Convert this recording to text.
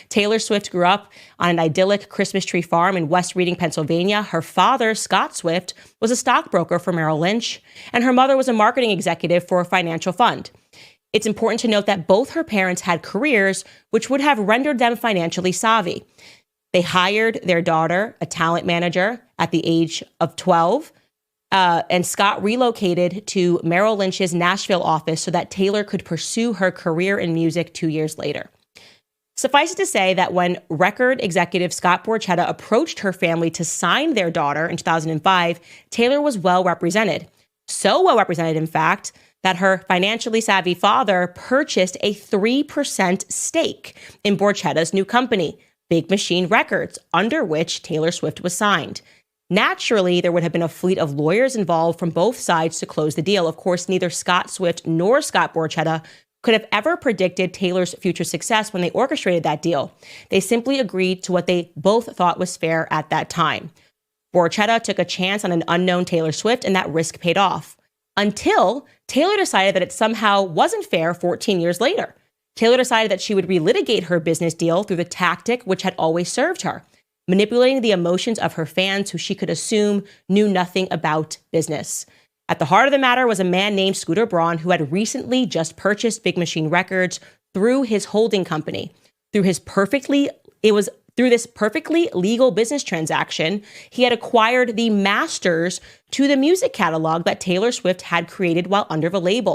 Taylor Swift grew up on an idyllic Christmas tree farm in West Reading, Pennsylvania. Her father, Scott Swift, was a stockbroker for Merrill Lynch, and her mother was a marketing executive for a financial fund. It's important to note that both her parents had careers which would have rendered them financially savvy. They hired their daughter, a talent manager, at the age of 12, and Scott relocated to Merrill Lynch's Nashville office so that Taylor could pursue her career in music 2 years later. Suffice it to say that when record executive Scott Borchetta approached her family to sign their daughter in 2005, Taylor was well represented. So well represented, in fact, that her financially savvy father purchased a 3% stake in Borchetta's new company, Big Machine Records, under which Taylor Swift was signed. Naturally, there would have been a fleet of lawyers involved from both sides to close the deal. Of course, neither Scott Swift nor Scott Borchetta could have ever predicted Taylor's future success when they orchestrated that deal. They simply agreed to what they both thought was fair at that time. Borchetta took a chance on an unknown Taylor Swift, and that risk paid off. Until Taylor decided that it somehow wasn't fair 14 years later. Taylor decided that she would relitigate her business deal through the tactic which had always served her, manipulating the emotions of her fans who she could assume knew nothing about business. At the heart of the matter was a man named Scooter Braun, who had recently just purchased Big Machine Records through his holding company. Through this perfectly legal business transaction, he had acquired the masters to the music catalog that Taylor Swift had created while under the label.